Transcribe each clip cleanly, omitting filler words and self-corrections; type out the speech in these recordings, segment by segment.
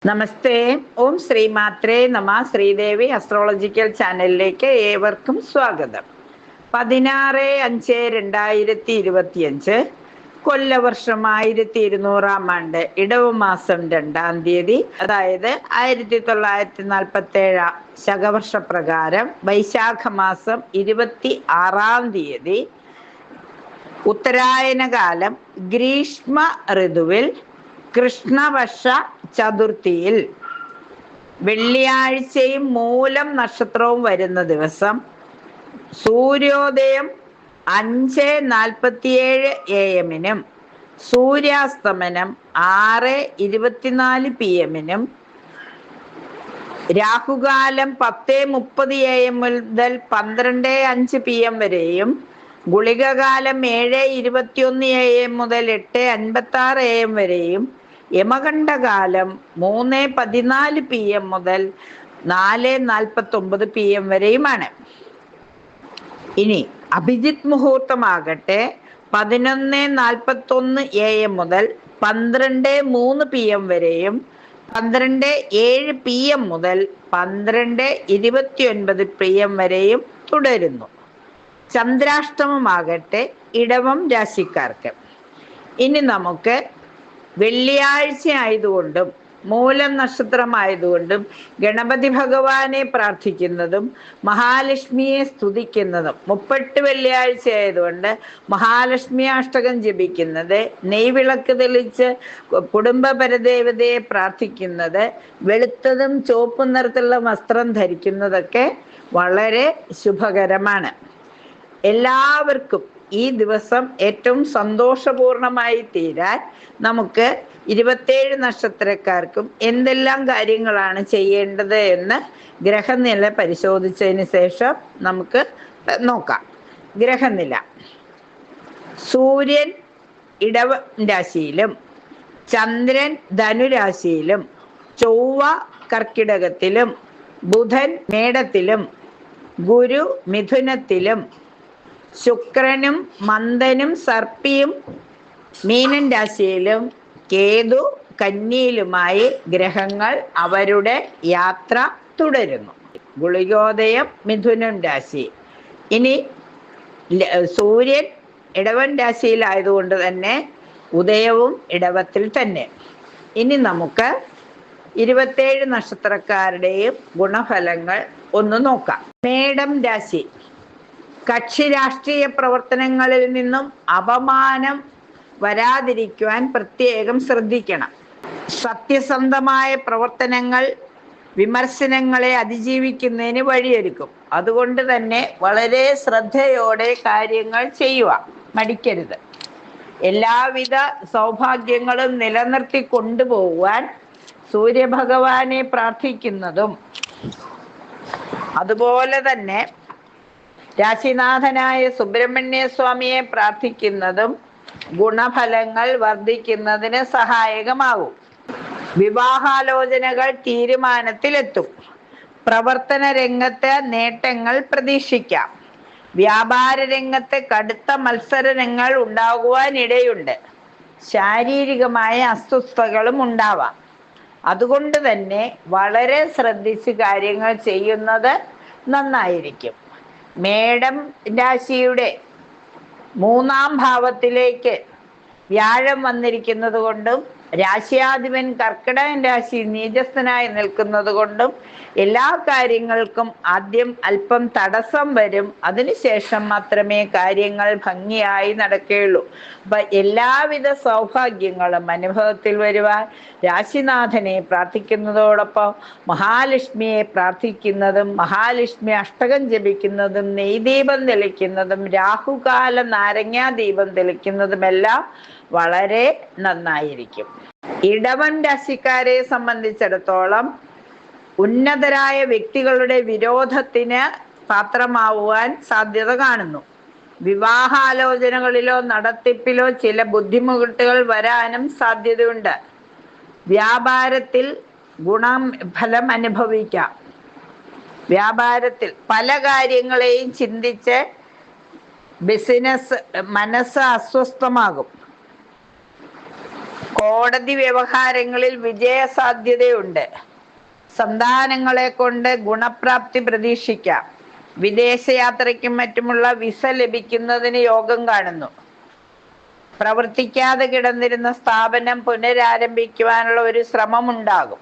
നമസ്തേ. ഓം ശ്രീമാത്രേ നമ. ശ്രീദേവി അസ്ട്രോളജിക്കൽ ചാനലിലേക്ക് ഏവർക്കും സ്വാഗതം. 16/5/2025 കൊല്ലവർഷം 1200 ആണ്ട് ഇടവമാസം 2-ാം തീയതി, അതായത് 1947 ശകവർഷപ്രകാരം വൈശാഖ മാസം 26-ാം തീയതി, ഉത്തരായന കാലം, ഗ്രീഷ്മ ഋതുവിൽ, കൃഷ്ണപക്ഷ ചതുർത്ഥിയിൽ, വെള്ളിയാഴ്ചയും മൂലം നക്ഷത്രവും വരുന്ന ദിവസം, സൂര്യോദയം 5:47 AM-നും സൂര്യാസ്തമനം 6:24 PM-നും, രാഹുകാലം 10:30 AM മുതൽ 12:05 PM വരെയും, ഗുളികകാലം 7:21 AM മുതൽ 8:56 AM വരെയും, യമകണ്ഠകാലം 3:14 PM മുതൽ 4:49 PM വരെയുമാണ്. ഇനി അഭിജിത്ത് മുഹൂർത്തമാകട്ടെ 11:41 AM മുതൽ 12:03 PM വരെയും, 12:07 PM മുതൽ 12:29 PM വരെയും തുടരുന്നു. ചന്ദ്രാഷ്ടമമാകട്ടെ ഇടവം രാശിക്കാർക്ക്. ഇനി നമുക്ക് വെള്ളിയാഴ്ച ആയതുകൊണ്ടും മൂലം നക്ഷത്രമായതുകൊണ്ടും ഗണപതി ഭഗവാനെ പ്രാർത്ഥിക്കുന്നതും മഹാലക്ഷ്മിയെ സ്തുതിക്കുന്നതും, 30 വെള്ളിയാഴ്ച ആയതുകൊണ്ട് മഹാലക്ഷ്മി അഷ്ടകം ജപിക്കുന്നത്, നെയ്വിളക്ക് തെളിച്ച് കുടുംബ പരദേവതയെ പ്രാർത്ഥിക്കുന്നത്, വെളുത്തതും ചുവപ്പും നിറത്തിലുള്ള വസ്ത്രം ധരിക്കുന്നതൊക്കെ വളരെ ശുഭകരമാണ്. എല്ലാവർക്കും ഈ ദിവസം ഏറ്റവും സന്തോഷപൂർണമായി തീരാൻ നമുക്ക് 27 നക്ഷത്രക്കാർക്കും എന്തെല്ലാം കാര്യങ്ങളാണ് ചെയ്യേണ്ടത് എന്ന് ഗ്രഹനില പരിശോധിച്ചതിന് ശേഷം നമുക്ക് നോക്കാം. ഗ്രഹനില: സൂര്യൻ ഇടവ രാശിയിലും, ചന്ദ്രൻ ധനുരാശിയിലും, ചൊവ്വ കർക്കിടകത്തിലും, ബുധൻ മേടത്തിലും, ഗുരു മിഥുനത്തിലും, ശുക്രനും മന്ദനും സർപ്പിയും മീനൻ രാശിയിലും, കേതു കന്നിയിലുമായി ഗ്രഹങ്ങൾ അവരുടെ യാത്ര തുടരുന്നു. ഗുളികോദയം മിഥുനം രാശി. ഇനി സൂര്യൻ ഇടവൻ രാശിയിലായതുകൊണ്ട് തന്നെ ഉദയവും ഇടവത്തിൽ തന്നെ. ഇനി നമുക്ക് 27 നക്ഷത്രക്കാരുടെയും ഗുണഫലങ്ങൾ ഒന്ന് നോക്കാം. മേടം രാശി. കക്ഷി രാഷ്ട്രീയ പ്രവർത്തനങ്ങളിൽ നിന്നും അപമാനം വരാതിരിക്കുവാൻ പ്രത്യേകം ശ്രദ്ധിക്കണം. സത്യസന്ധമായ പ്രവർത്തനങ്ങൾ വിമർശനങ്ങളെ അതിജീവിക്കുന്നതിന് വഴിയൊരുക്കും. അതുകൊണ്ട് തന്നെ വളരെ ശ്രദ്ധയോടെ കാര്യങ്ങൾ ചെയ്യുക, മടിക്കരുത്. എല്ലാവിധ സൗഭാഗ്യങ്ങളും നിലനിർത്തി കൊണ്ടുപോകുവാൻ സൂര്യഭഗവാനെ പ്രാർത്ഥിക്കുന്നതും, അതുപോലെ തന്നെ രാശിനാഥനായ സുബ്രഹ്മണ്യ സ്വാമിയെ പ്രാർത്ഥിക്കുന്നതും ഗുണഫലങ്ങൾ വർദ്ധിക്കുന്നതിന് സഹായകമാകും. വിവാഹാലോചനകൾ തീരുമാനത്തിലെത്തും. പ്രവർത്തന രംഗത്ത് നേട്ടങ്ങൾ പ്രതീക്ഷിക്കാം. വ്യാപാര രംഗത്ത് കടുത്ത മത്സരങ്ങൾ ഉണ്ടാകുവാനിടയുണ്ട്. ശാരീരികമായ അസ്വസ്ഥതകളും ഉണ്ടാവാം. അതുകൊണ്ട് തന്നെ വളരെ ശ്രദ്ധിച്ച് കാര്യങ്ങൾ ചെയ്യുന്നത് നന്നായിരിക്കും. മേടം രാശിയുടെ 3-ാം ഭാവത്തിലേക്ക് വ്യാഴം വന്നിരിക്കുന്നത് കൊണ്ടും രാശിയാധിപൻ കർക്കിടകൻ രാശി നീചസ്ഥനായി നിൽക്കുന്നത് കൊണ്ടും എല്ലാ കാര്യങ്ങൾക്കും ആദ്യം അല്പം തടസ്സം വരും. അതിനുശേഷം മാത്രമേ കാര്യങ്ങൾ ഭംഗിയായി നടക്കുകയുള്ളൂ. അപ്പൊ എല്ലാവിധ സൗഭാഗ്യങ്ങളും അനുഭവത്തിൽ വരുവാൻ രാശിനാഥനെ പ്രാർത്ഥിക്കുന്നതോടൊപ്പം മഹാലക്ഷ്മിയെ പ്രാർത്ഥിക്കുന്നതും, മഹാലക്ഷ്മി അഷ്ടകം ജപിക്കുന്നതും, നെയ്ദീപം തെളിക്കുന്നതും, രാഹുകാല നാരങ്ങാദീപം തെളിക്കുന്നതുമെല്ലാം വളരെ നന്നായിരിക്കും. ഇടവൻ രാശിക്കാരെ സംബന്ധിച്ചിടത്തോളം ഉന്നതരായ വ്യക്തികളുടെ വിരോധത്തിന് പാത്രമാവുവാൻ സാധ്യത കാണുന്നു. വിവാഹാലോചനകളിലോ നടത്തിപ്പിലോ ചില ബുദ്ധിമുട്ടുകൾ വരാനും സാധ്യതയുണ്ട്. വ്യാപാരത്തിൽ ഗുണഫലം അനുഭവിക്കാം. വ്യാപാരത്തിൽ പല കാര്യങ്ങളെയും ചിന്തിച്ച് മനസ്സ് അസ്വസ്ഥമാകും. കോടതി വ്യവഹാരങ്ങളിൽ വിജയസാധ്യതയുണ്ട്. സന്താനങ്ങളെ കൊണ്ട് ഗുണപ്രാപ്തി പ്രതീക്ഷിക്കാം. വിദേശയാത്രയ്ക്കും മറ്റുമുള്ള വിസ ലഭിക്കുന്നതിന് യോഗം കാണുന്നു. പ്രവർത്തിക്കാതെ കിടന്നിരുന്ന സ്ഥാപനം പുനരാരംഭിക്കുവാനുള്ള ഒരു ശ്രമമുണ്ടാകും.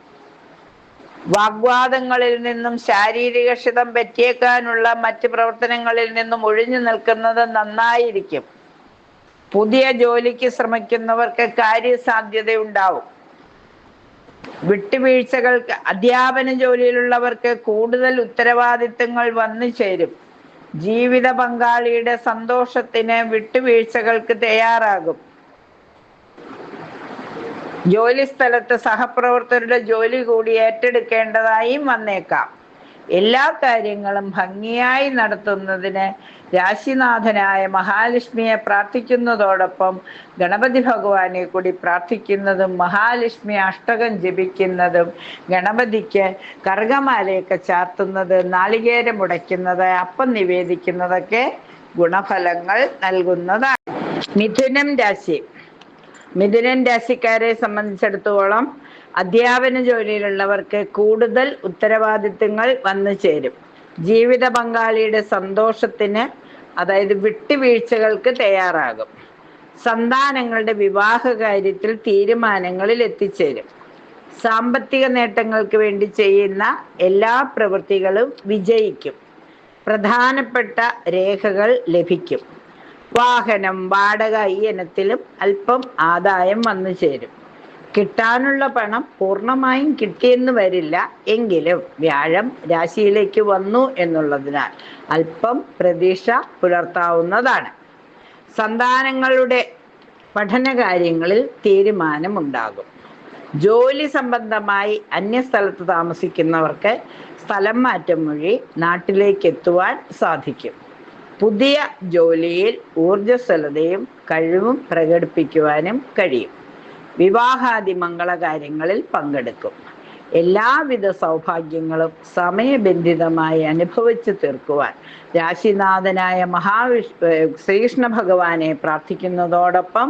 വാഗ്വാദങ്ങളിൽ നിന്നും ശാരീരിക ക്ഷതം പറ്റിയേക്കാനുള്ള മറ്റ് പ്രവർത്തനങ്ങളിൽ നിന്നും ഒഴിഞ്ഞു നിൽക്കുന്നത് നന്നായിരിക്കും. പുതിയ ജോലിക്ക് ശ്രമിക്കുന്നവർക്ക് കാര്യസാധ്യതയുണ്ടാവും. വിട്ടുവീഴ്ചകൾക്ക് അധ്യാപന ജോലിയിലുള്ളവർക്ക് കൂടുതൽ ഉത്തരവാദിത്തങ്ങൾ വന്നു ചേരും. ജീവിത പങ്കാളിയുടെ സന്തോഷത്തിന് വിട്ടുവീഴ്ചകൾക്ക് തയ്യാറാകും. ജോലി സ്ഥലത്ത് സഹപ്രവർത്തകരുടെ ജോലി കൂടി ഏറ്റെടുക്കേണ്ടതായും വന്നേക്കാം. എല്ലാ കാര്യങ്ങളും ഭംഗിയായി നടത്തുന്നതിന് രാശിനാഥനായ മഹാലക്ഷ്മിയെ പ്രാർത്ഥിക്കുന്നതോടൊപ്പം ഗണപതി ഭഗവാനെ കൂടി പ്രാർത്ഥിക്കുന്നതും മഹാലക്ഷ്മി അഷ്ടകം ജപിക്കുന്നതും ഗണപതിക്ക് കറുകമാലയൊക്കെ ചാർത്തുന്നത്, നാളികേരം ഉടയ്ക്കുന്നത്, അപ്പം നിവേദിക്കുന്നതൊക്കെ ഗുണഫലങ്ങൾ നൽകുന്നതാണ്. മിഥുനം രാശി. മിഥുനൻ രാശിക്കാരെ സംബന്ധിച്ചിടത്തോളം അധ്യാപന ജോലിയിലുള്ളവർക്ക് കൂടുതൽ ഉത്തരവാദിത്തങ്ങൾ വന്നു ചേരും. ജീവിത പങ്കാളിയുടെ സന്തോഷത്തിന്, അതായത് വിട്ടുവീഴ്ചകൾക്ക് തയ്യാറാകും. സന്താനങ്ങളുടെ വിവാഹ കാര്യത്തിൽ തീരുമാനങ്ങളിൽ എത്തിച്ചേരും. സാമ്പത്തിക നേട്ടങ്ങൾക്ക് വേണ്ടി ചെയ്യുന്ന എല്ലാ പ്രവൃത്തികളും വിജയിക്കും. പ്രധാനപ്പെട്ട രേഖകൾ ലഭിക്കും. വാഹനം, വാടക ഈ ഇനത്തിലും അല്പം ആദായം വന്നു ചേരും. കിട്ടാനുള്ള പണം പൂർണ്ണമായും കിട്ടിയെന്ന് വരില്ല. എങ്കിലും വ്യാഴം രാശിയിലേക്ക് വന്നു എന്നുള്ളതിനാൽ അല്പം പ്രതീക്ഷ പുലർത്താവുന്നതാണ്. സന്താനങ്ങളുടെ പഠനകാര്യങ്ങളിൽ തീരുമാനമുണ്ടാകും. ജോലി സംബന്ധമായി അന്യസ്ഥലത്ത് താമസിക്കുന്നവർക്ക് സ്ഥലം മാറ്റം വഴി നാട്ടിലേക്ക് എത്തുവാൻ സാധിക്കും. പുതിയ ജോലിയിൽ ഊർജ്ജസ്വലതയും കഴിവും പ്രകടിപ്പിക്കുവാനും കഴിയും. വിവാഹാദി മംഗളകാര്യങ്ങളിൽ പങ്കെടുക്കും. എല്ലാവിധ സൗഭാഗ്യങ്ങളും സമയബന്ധിതമായി അനുഭവിച്ചു തീർക്കുവാൻ രാശിനാഥനായ ശ്രീകൃഷ്ണ ഭഗവാനെ പ്രാർത്ഥിക്കുന്നതോടൊപ്പം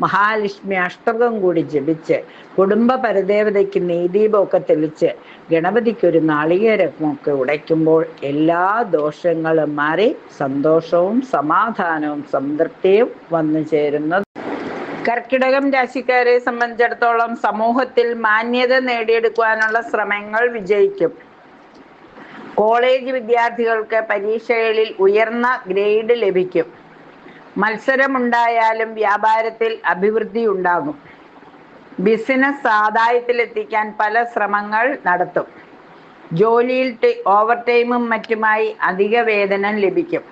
മഹാലക്ഷ്മി അഷ്ടകം കൂടി ജപിച്ച് കുടുംബ പരദേവതയ്ക്ക് നെയ്ദീപമൊക്കെ തെളിച്ച് ഗണപതിക്കൊരു നാളികേരമൊക്കെ ഉടയ്ക്കുമ്പോൾ എല്ലാ ദോഷങ്ങളും മാറി സന്തോഷവും സമാധാനവും സംതൃപ്തിയും വന്നു ചേരുന്നത്. കർക്കിടകം രാശിക്കാരെ സംബന്ധിച്ചിടത്തോളം സമൂഹത്തിൽ മാന്യത നേടിയെടുക്കുവാനുള്ള ശ്രമങ്ങൾ വിജയിക്കും. കോളേജ് വിദ്യാർത്ഥികൾക്ക് പരീക്ഷകളിൽ ഉയർന്ന ഗ്രേഡ് ലഭിക്കും. മത്സരമുണ്ടായാലും വ്യാപാരത്തിൽ അഭിവൃദ്ധി ഉണ്ടാകും. ബിസിനസ് ആദായത്തിലെത്തിക്കാൻ പല ശ്രമങ്ങൾ നടത്തും. ജോലിയിൽ ഓവർ ടൈമും മറ്റുമായി അധിക വേതനം ലഭിക്കും.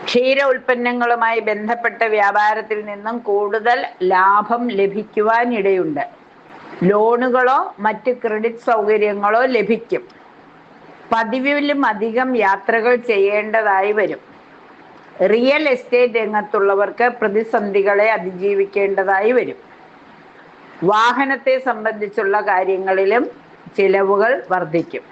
ക്ഷീര ഉൽപ്പന്നങ്ങളുമായി ബന്ധപ്പെട്ട വ്യാപാരത്തിൽ നിന്നും കൂടുതൽ ലാഭം ലഭിക്കുവാനിടയുണ്ട്. ലോണുകളോ മറ്റ് ക്രെഡിറ്റ് സൗകര്യങ്ങളോ ലഭിക്കും. പതിവിലും അധികം യാത്രകൾ ചെയ്യേണ്ടതായി വരും. റിയൽ എസ്റ്റേറ്റ് രംഗത്തുള്ളവർക്ക് പ്രതിസന്ധികളെ അതിജീവിക്കേണ്ടതായി വരും. വാഹനത്തെ സംബന്ധിച്ചുള്ള കാര്യങ്ങളിലും ചിലവുകൾ വർദ്ധിക്കും.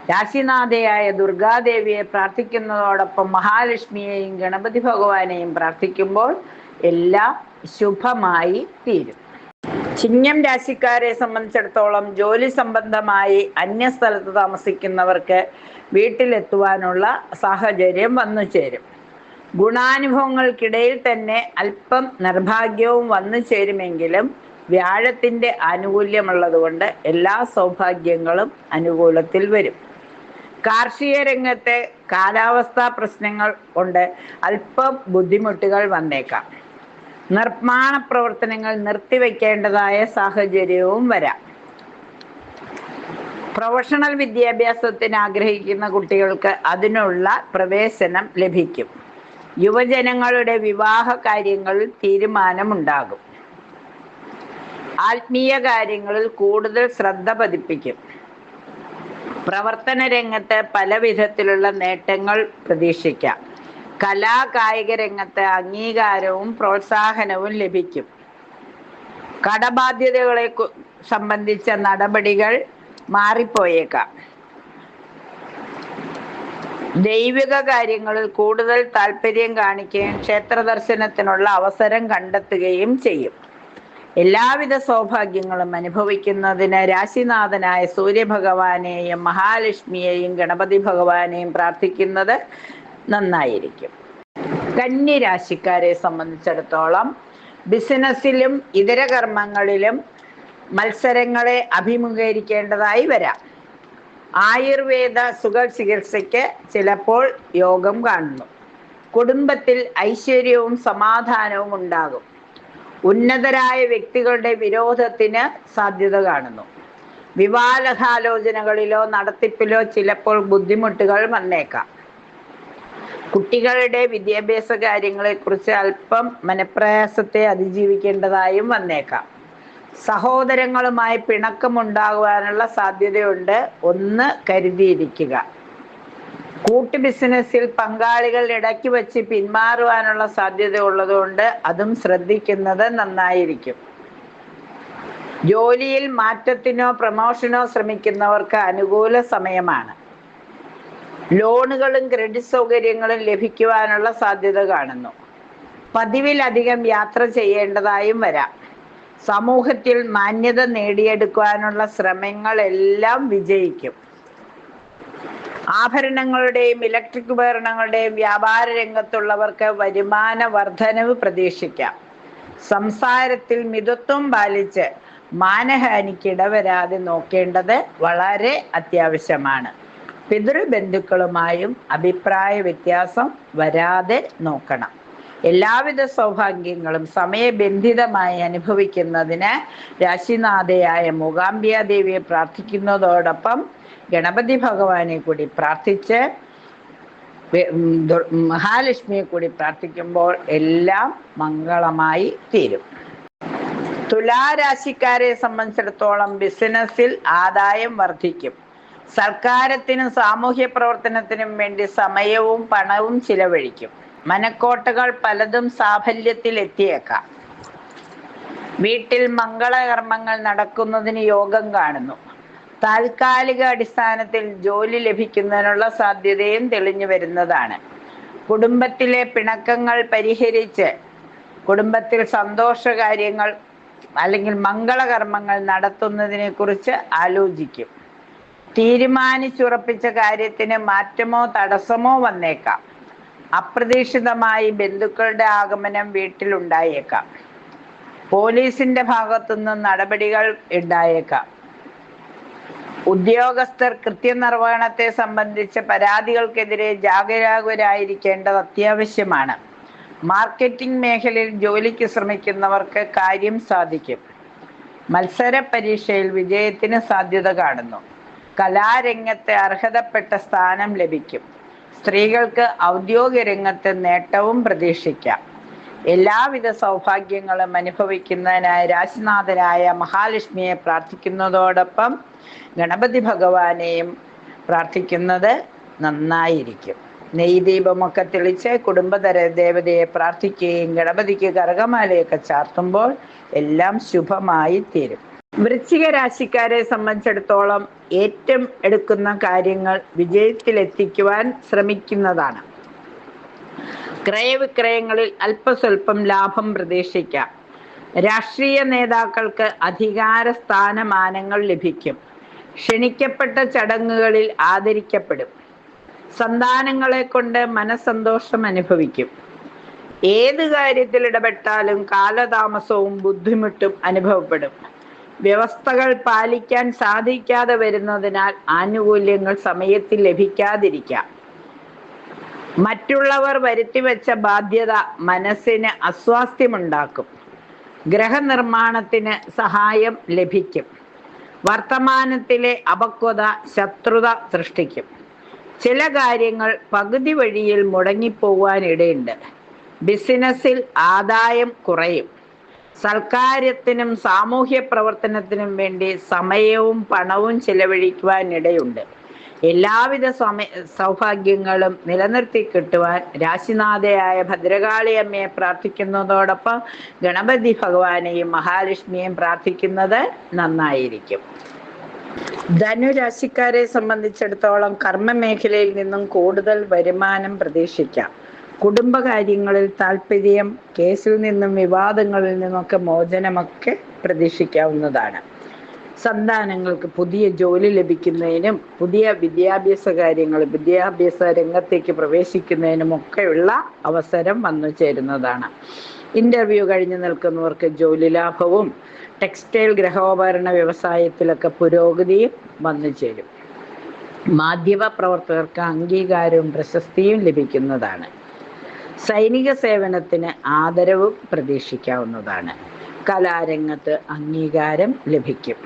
രാശിനാഥയായ ദുർഗാദേവിയെ പ്രാർത്ഥിക്കുന്നതോടൊപ്പം മഹാലക്ഷ്മിയെയും ഗണപതി ഭഗവാനെയും പ്രാർത്ഥിക്കുമ്പോൾ എല്ലാം ശുഭമായി തീരും. ചിങ്ങം രാശിക്കാരെ സംബന്ധിച്ചിടത്തോളം ജോലി സംബന്ധമായി അന്യസ്ഥലത്ത് താമസിക്കുന്നവർക്ക് വീട്ടിലെത്തുവാനുള്ള സാഹചര്യം വന്നു ചേരും. ഗുണാനുഭവങ്ങൾക്കിടയിൽ തന്നെ അല്പം നിർഭാഗ്യവും വന്നു ചേരുമെങ്കിലും വ്യാഴത്തിൻ്റെ ആനുകൂല്യമുള്ളതുകൊണ്ട് എല്ലാ സൗഭാഗ്യങ്ങളും അനുകൂലത്തിൽ വരും. കാർഷിക രംഗത്തെ കാലാവസ്ഥാ പ്രശ്നങ്ങൾ കൊണ്ട് അല്പം ബുദ്ധിമുട്ടുകൾ വന്നേക്കാം. നിർമ്മാണ പ്രവർത്തനങ്ങൾ നിർത്തിവെക്കേണ്ടതായ സാഹചര്യവും വരാം. പ്രൊഫഷണൽ വിദ്യാഭ്യാസത്തിന് ആഗ്രഹിക്കുന്ന കുട്ടികൾക്ക് അതിനുള്ള പ്രവേശനം ലഭിക്കും. യുവജനങ്ങളുടെ വിവാഹ കാര്യങ്ങളിൽ തീരുമാനമുണ്ടാകും. ആത്മീയ കാര്യങ്ങളിൽ കൂടുതൽ ശ്രദ്ധ പതിപ്പിക്കും. പ്രവർത്തന രംഗത്ത് പല വിധത്തിലുള്ള നേട്ടങ്ങൾ പ്രതീക്ഷിക്കാം. കലാ കായിക രംഗത്ത് അംഗീകാരവും പ്രോത്സാഹനവും ലഭിക്കും. കടബാധ്യതകളെ സംബന്ധിച്ച നടപടികൾ മാറിപ്പോയേക്കാം. ദൈവിക കാര്യങ്ങളിൽ കൂടുതൽ താല്പര്യം കാണിക്കുകയും ക്ഷേത്ര ദർശനത്തിനുള്ള അവസരം കണ്ടെത്തുകയും ചെയ്യും. എല്ലാവിധ സൗഭാഗ്യങ്ങളും അനുഭവിക്കുന്നതിന് രാശിനാഥനായ സൂര്യഭഗവാനെയും മഹാലക്ഷ്മിയെയും ഗണപതി ഭഗവാനെയും പ്രാർത്ഥിക്കുന്നത് നന്നായിരിക്കും. കന്നി രാശിക്കാരെ സംബന്ധിച്ചിടത്തോളം ബിസിനസ്സിലും ഇതര കർമ്മങ്ങളിലും മത്സരങ്ങളെ അഭിമുഖീകരിക്കേണ്ടതായി വരാം. ആയുർവേദ സുഖ ചികിത്സയ്ക്ക് ചിലപ്പോൾ യോഗം കാണുന്നു. കുടുംബത്തിൽ ഐശ്വര്യവും സമാധാനവും ഉണ്ടാകും. ഉന്നതരായ വ്യക്തികളുടെ വിരോധത്തിന് സാധ്യത കാണുന്നു. വിവാഹാലോചനകളിലോ നടത്തിപ്പിലോ ചിലപ്പോൾ ബുദ്ധിമുട്ടുകൾ വന്നേക്കാം. കുട്ടികളുടെ വിദ്യാഭ്യാസ കാര്യങ്ങളെക്കുറിച്ച് അല്പം മനപ്രയാസത്തെ അതിജീവിക്കേണ്ടതായും വന്നേക്കാം. സഹോദരങ്ങളുമായി പിണക്കമുണ്ടാകുവാനുള്ള സാധ്യതയുണ്ട്. ഒന്ന് കരുതിയിരിക്കുക. കൂട്ടു ബിസിനസ്സിൽ പങ്കാളികൾ ഇടയ്ക്ക് വച്ച് പിന്മാറുവാനുള്ള സാധ്യത ഉള്ളതുകൊണ്ട് അതും ശ്രദ്ധിക്കുന്നത് നന്നായിരിക്കും. ജോലിയിൽ മാറ്റത്തിനോ പ്രമോഷനോ ശ്രമിക്കുന്നവർക്ക് അനുകൂല സമയമാണ്. ലോണുകളും ക്രെഡിറ്റ് സൗകര്യങ്ങളും ലഭിക്കുവാനുള്ള സാധ്യത കാണുന്നു. പതിവിലധികം യാത്ര ചെയ്യേണ്ടതായും വരാം. സമൂഹത്തിൽ മാന്യത നേടിയെടുക്കുവാനുള്ള ശ്രമങ്ങളെല്ലാം വിജയിക്കും. ആഭരണങ്ങളുടെയും ഇലക്ട്രിക് ഉപകരണങ്ങളുടെയും വ്യാപാര രംഗത്തുള്ളവർക്ക് വരുമാന വർധനവ് പ്രതീക്ഷിക്കാം. സംസാരത്തിൽ മിതത്വം പാലിച്ച് മാനഹാനിക്ക് ഇടവരാതെ നോക്കേണ്ടത് വളരെ അത്യാവശ്യമാണ്. പിതൃബന്ധുക്കളുമായും അഭിപ്രായ വ്യത്യാസം വരാതെ നോക്കണം. എല്ലാവിധ സൗഭാഗ്യങ്ങളും സമയബന്ധിതമായി അനുഭവിക്കുന്നതിന് രാശിനാഥയായ മൂകാംബിക ദേവിയെ പ്രാർത്ഥിക്കുന്നതോടൊപ്പം ഗണപതി ഭഗവാനെ കൂടി പ്രാർത്ഥിച്ച് മഹാലക്ഷ്മിയെ കൂടി പ്രാർത്ഥിക്കുമ്പോൾ എല്ലാം മംഗളമായി തീരും. തുലാരാശിക്കാരെ സംബന്ധിച്ചിടത്തോളം ബിസിനസ്സിൽ ആദായം വർദ്ധിക്കും. സർക്കാരത്തിനും സാമൂഹ്യ പ്രവർത്തനത്തിനും വേണ്ടി സമയവും പണവും ചിലവഴിക്കും. മനക്കോട്ടകൾ പലതും സാഫല്യത്തിൽ എത്തിയേക്കാം. വീട്ടിൽ മംഗളകർമ്മങ്ങൾ നടക്കുന്നതിന് യോഗം കാണുന്നു. താൽക്കാലിക അടിസ്ഥാനത്തിൽ ജോലി ലഭിക്കുന്നതിനുള്ള സാധ്യതയും തെളിഞ്ഞു വരുന്നതാണ്. കുടുംബത്തിലെ പിണക്കങ്ങൾ പരിഹരിച്ച് കുടുംബത്തിൽ സന്തോഷകാര്യങ്ങൾ അല്ലെങ്കിൽ മംഗളകർമ്മങ്ങൾ നടത്തുന്നതിനെ കുറിച്ച് ആലോചിക്കും. തീരുമാനിച്ചുറപ്പിച്ച കാര്യത്തിന് മാറ്റമോ തടസ്സമോ വന്നേക്കാം. അപ്രതീക്ഷിതമായി ബന്ധുക്കളുടെ ആഗമനം വീട്ടിലുണ്ടായേക്കാം. പോലീസിന്റെ ഭാഗത്തുനിന്ന് നടപടികൾ ഉണ്ടായേക്കാം. ഉദ്യോഗസ്ഥർ കൃത്യനിർവഹണത്തെ സംബന്ധിച്ച പരാതികൾക്കെതിരെ ജാഗരൂകരായിരിക്കേണ്ടത് അത്യാവശ്യമാണ്. മാർക്കറ്റിംഗ് മേഖലയിൽ ജോലിക്ക് ശ്രമിക്കുന്നവർക്ക് കാര്യം സാധിക്കും. മത്സര പരീക്ഷയിൽ വിജയത്തിന് സാധ്യത കാണുന്നു. കലാരംഗത്ത് അർഹതപ്പെട്ട സ്ഥാനം ലഭിക്കും. സ്ത്രീകൾക്ക് ഔദ്യോഗിക രംഗത്ത് നേട്ടവും പ്രതീക്ഷിക്കാം. എല്ലാവിധ സൗഭാഗ്യങ്ങളും അനുഭവിക്കുന്നതിനായി രാശിനാഥനായ മഹാലക്ഷ്മിയെ പ്രാർത്ഥിക്കുന്നതോടൊപ്പം ഗണപതി ഭഗവാനെയും പ്രാർത്ഥിക്കുന്നത് നന്നായിരിക്കും. നെയ്ദീപമൊക്കെ തെളിച്ച് കുടുംബതര ദേവതയെ പ്രാർത്ഥിക്കുകയും ഗണപതിക്ക് കരകമാലയൊക്കെ ചാർത്തുമ്പോൾ എല്ലാം ശുഭമായി തീരും. വൃശ്ചിക രാശിക്കാരെ സംബന്ധിച്ചിടത്തോളം ഏറ്റവും എടുക്കുന്ന കാര്യങ്ങൾ വിജയത്തിലെത്തിക്കുവാൻ ശ്രമിക്കുന്നതാണ്. ക്രയവിക്രയങ്ങളിൽ അല്പസ്വല്പം ലാഭം പ്രതീക്ഷിക്കാം. രാഷ്ട്രീയ നേതാക്കൾക്ക് അധികാര സ്ഥാനമാനങ്ങൾ ലഭിക്കും. ക്ഷണിക്കപ്പെട്ട ചടങ്ങുകളിൽ ആദരിക്കപ്പെടും. സന്താനങ്ങളെ കൊണ്ട് മനസ്സന്തോഷം അനുഭവിക്കും. ഏത് കാര്യത്തിൽ ഇടപെട്ടാലും കാലതാമസവും ബുദ്ധിമുട്ടും അനുഭവപ്പെടും. വ്യവസ്ഥകൾ പാലിക്കാൻ സാധിക്കാതെ വരുന്നതിനാൽ ആനുകൂല്യങ്ങൾ സമയത്തിൽ ലഭിക്കാതിരിക്കാം. മറ്റുള്ളവർ വരുത്തിവെച്ച ബാധ്യത മനസ്സിന് അസ്വാസ്ഥ്യമുണ്ടാക്കും. ഗ്രഹനിർമ്മാണത്തിന് സഹായം ലഭിക്കും. വർത്തമാനത്തിലെ അപക്വത ശത്രുത സൃഷ്ടിക്കും. ചില കാര്യങ്ങൾ പകുതി വഴിയിൽ മുടങ്ങിപ്പോവാൻ ഇടയുണ്ട്. ബിസിനസ്സിൽ ആദായം കുറയും. സൽക്കാര്യത്തിനും സാമൂഹ്യ പ്രവർത്തനത്തിനും വേണ്ടി സമയവും പണവും ചെലവഴിക്കുവാൻ ഇടയുണ്ട്. എല്ലാവിധ സൗഭാഗ്യങ്ങളും നിലനിർത്തി കിട്ടുവാൻ രാശിനാഥയായ ഭദ്രകാളി അമ്മയെ പ്രാർത്ഥിക്കുന്നതോടൊപ്പം ഗണപതി ഭഗവാനെയും മഹാലക്ഷ്മിയെയും പ്രാർത്ഥിക്കുന്നത് നന്നായിരിക്കും. ധനുരാശിക്കാരെ സംബന്ധിച്ചിടത്തോളം കർമ്മ മേഖലയിൽ നിന്നും കൂടുതൽ വരുമാനം പ്രതീക്ഷിക്കാം. കുടുംബകാര്യങ്ങളിൽ താല്പര്യം, കേസിൽ നിന്നും വിവാദങ്ങളിൽ നിന്നൊക്കെ മോചനമൊക്കെ പ്രതീക്ഷിക്കാവുന്നതാണ്. സന്താനങ്ങൾക്ക് പുതിയ ജോലി ലഭിക്കുന്നതിനും പുതിയ വിദ്യാഭ്യാസ രംഗത്തേക്ക് പ്രവേശിക്കുന്നതിനുമൊക്കെയുള്ള അവസരം വന്നു ചേരുന്നതാണ്. ഇന്റർവ്യൂ കഴിഞ്ഞു നിൽക്കുന്നവർക്ക് ജോലി ലാഭവും ടെക്സ്റ്റൈൽ ഗൃഹോപകരണ വ്യവസായത്തിലൊക്കെ പുരോഗതിയും വന്നു ചേരും. മാധ്യമ പ്രവർത്തകർക്ക് അംഗീകാരവും പ്രശസ്തിയും ലഭിക്കുന്നതാണ്. സൈനിക സേവനത്തിന് ആദരവും പ്രതീക്ഷിക്കാവുന്നതാണ്. കലാരംഗത്ത് അംഗീകാരം ലഭിക്കും.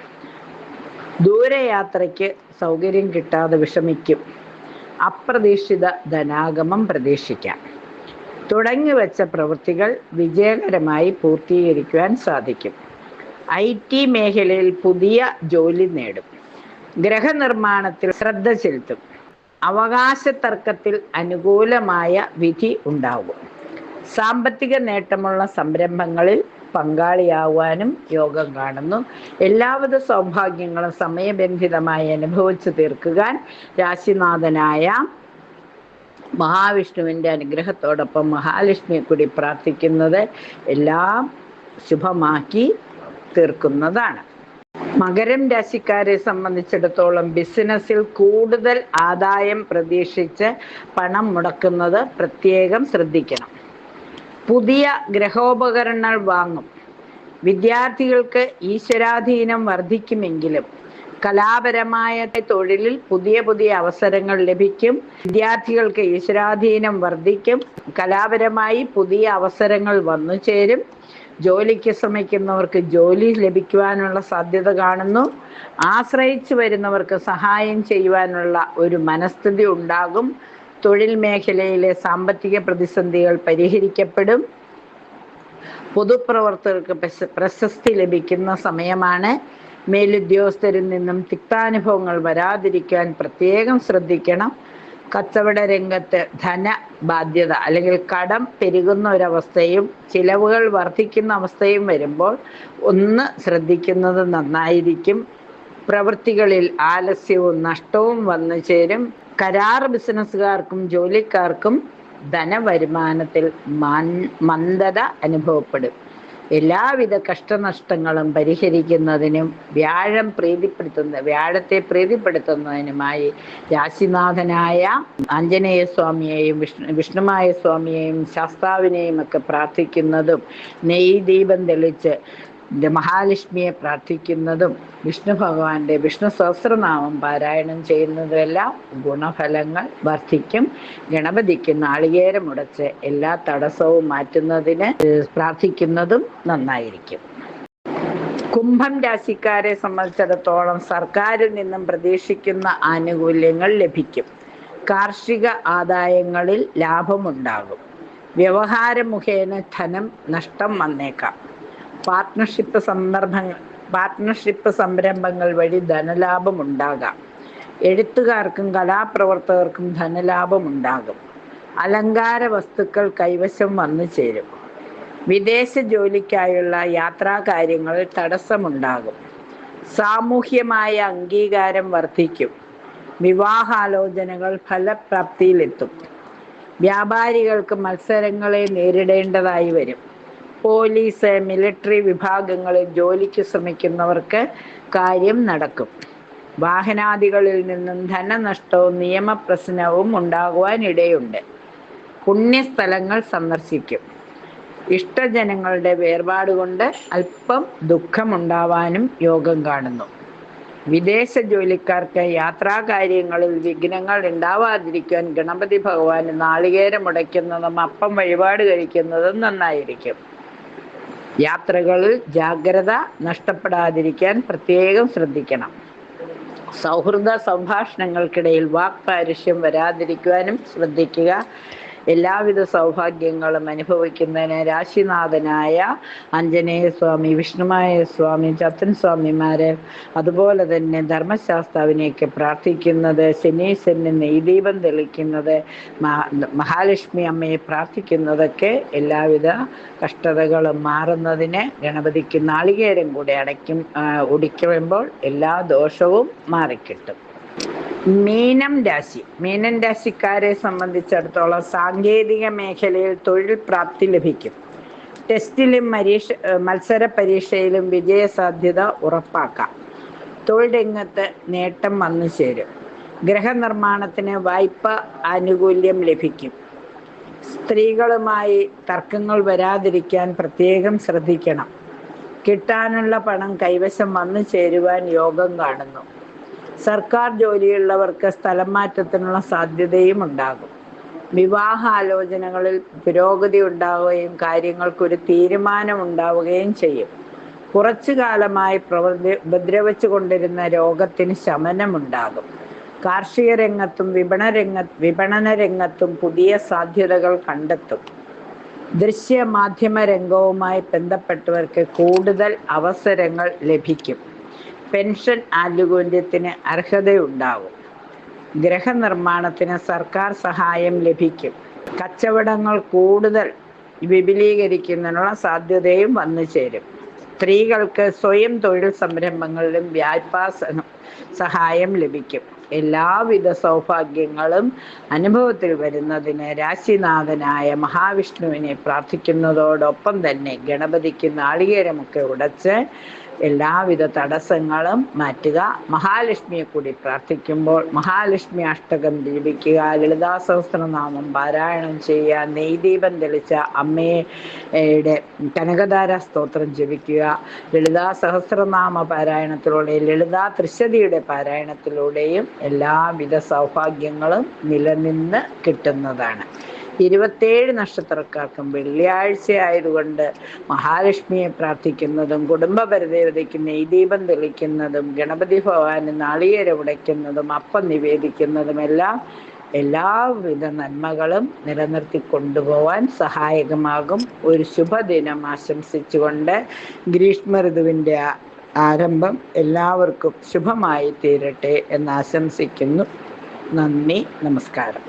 ദൂരയാത്രയ്ക്ക് സൗകര്യം കിട്ടാതെ വിഷമിക്കും. അപ്രതീക്ഷിത ധനാഗമം പ്രതീക്ഷിക്കാം. തുടങ്ങിവെച്ച പ്രവൃത്തികൾ വിജയകരമായി പൂർത്തീകരിക്കുവാൻ സാധിക്കും. IT മേഖലയിൽ പുതിയ ജോലി നേടും. ഗൃഹനിർമ്മാണത്തിൽ ശ്രദ്ധ ചെലുത്തും. അവകാശ തർക്കത്തിൽ അനുകൂലമായ വിധി ഉണ്ടാകും. സാമ്പത്തിക നേട്ടമുള്ള സംരംഭങ്ങളിൽ പങ്കാളിയാവാനും യോഗം കാണുന്നു. എല്ലാവിധ സൗഭാഗ്യങ്ങളും സമയബന്ധിതമായി അനുഭവിച്ചു തീർക്കുവാൻ രാശിനാഥനായ മഹാവിഷ്ണുവിൻ്റെ അനുഗ്രഹത്തോടൊപ്പം മഹാലക്ഷ്മിയെ കൂടി പ്രാർത്ഥിക്കുന്നത് എല്ലാം ശുഭമാക്കി തീർക്കുന്നതാണ്. മകരം രാശിക്കാരെ സംബന്ധിച്ചിടത്തോളം ബിസിനസ്സിൽ കൂടുതൽ ആദായം പ്രതീക്ഷിച്ച് പണം മുടക്കുന്നത് പ്രത്യേകം ശ്രദ്ധിക്കണം. പുതിയ ഗൃഹോപകരണങ്ങൾ വാങ്ങും. വിദ്യാർത്ഥികൾക്ക് ഈശ്വരാധീനം വർദ്ധിക്കുമെങ്കിലും കലാപരമായ തൊഴിലിൽ പുതിയ അവസരങ്ങൾ ലഭിക്കും. വിദ്യാർത്ഥികൾക്ക് ഈശ്വരാധീനം വർദ്ധിക്കും. കലാപരമായി പുതിയ അവസരങ്ങൾ വന്നു ചേരും. ജോലിക്ക് ശ്രമിക്കുന്നവർക്ക് ജോലി ലഭിക്കുവാനുള്ള സാധ്യത കാണുന്നു. ആശ്രയിച്ചു വരുന്നവർക്ക് സഹായം ചെയ്യുവാനുള്ള ഒരു മനസ്ഥിതി ഉണ്ടാകും. തൊഴിൽ മേഖലയിലെ സാമ്പത്തിക പ്രതിസന്ധികൾ പരിഹരിക്കപ്പെടും. പൊതുപ്രവർത്തകർക്ക് പ്രശസ്തി ലഭിക്കുന്ന സമയമാണ്. മേലുദ്യോഗസ്ഥരിൽ നിന്നും തിക്താനുഭവങ്ങൾ വരാതിരിക്കാൻ പ്രത്യേകം ശ്രദ്ധിക്കണം. കച്ചവട രംഗത്ത് ധനബാധ്യത അല്ലെങ്കിൽ കടം പെരുകുന്ന ഒരവസ്ഥയും ചിലവുകൾ വർദ്ധിക്കുന്ന അവസ്ഥയും വരുമ്പോൾ ഒന്ന് ശ്രദ്ധിക്കുന്നത് നന്നായിരിക്കും. പ്രവൃത്തികളിൽ ആലസ്യവും നഷ്ടവും വന്നു ചേരും. കരാർ ബിസിനസ്സുകാർക്കും ജോലിക്കാർക്കും ധനവരുമാനത്തിൽ മന്ദത അനുഭവപ്പെടും. എല്ലാവിധ കഷ്ടനഷ്ടങ്ങളും പരിഹരിക്കുന്നതിനും വ്യാഴത്തെ പ്രീതിപ്പെടുത്തുന്നതിനുമായി രാശിനാഥനായ ആഞ്ജനേയ സ്വാമിയെയും വിഷ്ണുമായ സ്വാമിയെയും ശാസ്താവിനെയും ഒക്കെ പ്രാർത്ഥിക്കുന്നതും നെയ്യ് ദീപം തെളിച്ച് മഹാലക്ഷ്മിയെ പ്രാർത്ഥിക്കുന്നതും വിഷ്ണു ഭഗവാന്റെ വിഷ്ണു സഹസ്രനാമം പാരായണം ചെയ്യുന്നതുമെല്ലാം ഗുണഫലങ്ങൾ വർദ്ധിക്കും. ഗണപതിക്ക് നാളികേരം ഉടച്ച് എല്ലാ തടസ്സവും മാറ്റുന്നതിന് പ്രാർത്ഥിക്കുന്നതും നന്നായിരിക്കും. കുംഭം രാശിക്കാരെ സംബന്ധിച്ചിടത്തോളം സർക്കാരിൽ നിന്നും പ്രതീക്ഷിക്കുന്ന ആനുകൂല്യങ്ങൾ ലഭിക്കും. കാർഷിക ആദായങ്ങളിൽ ലാഭമുണ്ടാകും. വ്യവഹാര മുഖേന ധനം നഷ്ടം വന്നേക്കാം. പാർട്ട്ണർഷിപ്പ് സംരംഭങ്ങൾ വഴി ധനലാഭം ഉണ്ടാകാം. എഴുത്തുകാർക്കും കലാപ്രവർത്തകർക്കും ധനലാഭം ഉണ്ടാകും. അലങ്കാര വസ്തുക്കൾ കൈവശം വന്നു ചേരും. വിദേശ ജോലിക്കായുള്ള യാത്രാകാര്യങ്ങളിൽ തടസ്സമുണ്ടാകും. സാമൂഹ്യമായ അംഗീകാരം വർദ്ധിക്കും. വിവാഹാലോചനകൾ ഫലപ്രാപ്തിയിലെത്തും. വ്യാപാരികൾക്ക് മത്സരങ്ങളെ നേരിടേണ്ടതായി വരും. പോലീസ്, മിലിറ്ററി വിഭാഗങ്ങളിൽ ജോലിക്ക് ശ്രമിക്കുന്നവർക്ക് കാര്യം നടക്കും. വാഹനാദികളിൽ നിന്നും ധനനഷ്ടവും നിയമപ്രശ്നവും ഉണ്ടാകുവാൻ ഇടയുണ്ട്. പുണ്യസ്ഥലങ്ങൾ സന്ദർശിക്കും. ഇഷ്ടജനങ്ങളുടെ വേർപാടുകൊണ്ട് അല്പം ദുഃഖമുണ്ടാവാനും യോഗം കാണുന്നു. വിദേശ ജോലിക്കാർക്ക് യാത്രാകാര്യങ്ങളിൽ വിഘ്നങ്ങൾ ഉണ്ടാവാതിരിക്കാൻ ഗണപതി ഭഗവാന് നാളികേരം ഉടയ്ക്കുന്നതും അപ്പം വഴിപാട് കഴിക്കുന്നതും നന്നായിരിക്കും. യാത്രകളിൽ ജാഗ്രത നഷ്ടപ്പെടാതിരിക്കാൻ പ്രത്യേകം ശ്രദ്ധിക്കണം. സൗഹൃദ സംഭാഷണങ്ങൾക്കിടയിൽ വാക്പാരുഷ്യം വരാതിരിക്കുവാനും ശ്രദ്ധിക്കുക. എല്ലാവിധ സൗഭാഗ്യങ്ങളും അനുഭവിക്കുന്നതിന് രാശിനാഥനായ ആഞ്ജനേയ സ്വാമി, വിഷ്ണുമായ സ്വാമി, ചത്തൻ സ്വാമിമാരെ അതുപോലെ തന്നെ ധർമ്മശാസ്താവിനെയൊക്കെ പ്രാർത്ഥിക്കുന്നത്, ശനീശ്വരന് നെയ്ദീപം തെളിക്കുന്നത്, മഹാലക്ഷ്മി അമ്മയെ പ്രാർത്ഥിക്കുന്നതൊക്കെ എല്ലാവിധ കഷ്ടതകളും മാറുന്നതിന് ഗണപതിക്ക് നാളികേരം കൂടെ ഒടിക്കുമ്പോൾ എല്ലാ ദോഷവും മാറിക്കിട്ടും. മീനം രാശിക്കാരെ സംബന്ധിച്ചിടത്തോളം സാങ്കേതിക മേഖലയിൽ തൊഴിൽ പ്രാപ്തി ലഭിക്കും. ടെസ്റ്റിലും മത്സര പരീക്ഷയിലും വിജയസാധ്യത ഉറപ്പാക്കാം. തൊഴിൽ രംഗത്ത് നേട്ടം വന്നു ചേരും. ഗൃഹനിർമ്മാണത്തിന് വായ്പ ആനുകൂല്യം ലഭിക്കും. സ്ത്രീകളുമായി തർക്കങ്ങൾ വരാതിരിക്കാൻ പ്രത്യേകം ശ്രദ്ധിക്കണം. കിട്ടാനുള്ള പണം കൈവശം വന്നു ചേരുവാൻ യോഗം കാണുന്നു. സർക്കാർ ജോലിയുള്ളവർക്ക് സ്ഥലം മാറ്റത്തിനുള്ള സാധ്യതയും ഉണ്ടാകും. വിവാഹാലോചനകളിൽ പുരോഗതി ഉണ്ടാവുകയും കാര്യങ്ങൾക്കൊരു തീരുമാനമുണ്ടാവുകയും ചെയ്യും. കുറച്ചു കാലമായി ഉപദ്രവിച്ചു കൊണ്ടിരുന്ന രോഗത്തിന് ശമനമുണ്ടാകും. കാർഷിക രംഗത്തും വിപണന രംഗത്തും പുതിയ സാധ്യതകൾ കണ്ടെത്തും. ദൃശ്യമാധ്യമ രംഗവുമായി ബന്ധപ്പെട്ടവർക്ക് കൂടുതൽ അവസരങ്ങൾ ലഭിക്കും. പെൻഷൻ ആനുകൂല്യത്തിന് അർഹതയുണ്ടാകും. ഗൃഹനിർമ്മാണത്തിന് സർക്കാർ സഹായം ലഭിക്കും. കച്ചവടങ്ങൾ കൂടുതൽ വിപുലീകരിക്കുന്നതിനുള്ള സാധ്യതയും വന്നു ചേരും. സ്ത്രീകൾക്ക് സ്വയം തൊഴിൽ സംരംഭങ്ങളിലും വായ്പാ സഹായം ലഭിക്കും. എല്ലാവിധ സൗഭാഗ്യങ്ങളും അനുഭവത്തിൽ വരുന്നതിന് രാശിനാഥനായ മഹാവിഷ്ണുവിനെ പ്രാർത്ഥിക്കുന്നതോടൊപ്പം തന്നെ ഗണപതിക്ക് നാളികേരമൊക്കെ ഉടച്ച് എല്ലാവിധ തടസ്സങ്ങളും മാറ്റുക. മഹാലക്ഷ്മിയെ കൂടി പ്രാർത്ഥിക്കുമ്പോൾ മഹാലക്ഷ്മി അഷ്ടകം ജപിക്കുക, ലളിതാ സഹസ്രനാമം പാരായണം ചെയ്യുക, നെയ്ദീപം തെളിച്ച അമ്മയുടെ കനകധാര സ്തോത്രം ജപിക്കുക. ലളിതാ സഹസ്രനാമ പാരായണത്തിലൂടെയും ലളിതാ ത്രിശതിയുടെ പാരായണത്തിലൂടെയും എല്ലാവിധ സൗഭാഗ്യങ്ങളും നിലനിന്ന് കിട്ടുന്നതാണ്. 27 നക്ഷത്രക്കാർക്കും വെള്ളിയാഴ്ച ആയതുകൊണ്ട് മഹാലക്ഷ്മിയെ പ്രാർത്ഥിക്കുന്നതും കുടുംബപരദേവതയ്ക്ക് നെയ്ദീപം തെളിക്കുന്നതും ഗണപതി ഭഗവാന് നാളികേരം ഉടയ്ക്കുന്നതും അപ്പം നിവേദിക്കുന്നതുമെല്ലാം എല്ലാവിധ നന്മകളും നിലനിർത്തി കൊണ്ടുപോവാൻ സഹായകമാകും. ഒരു ശുഭദിനം ആശംസിച്ചുകൊണ്ട് ഗ്രീഷ്മ ഋതുവിൻ്റെ ആരംഭം എല്ലാവർക്കും ശുഭമായി തീരട്ടെ എന്ന് ആശംസിക്കുന്നു. നന്ദി, നമസ്കാരം.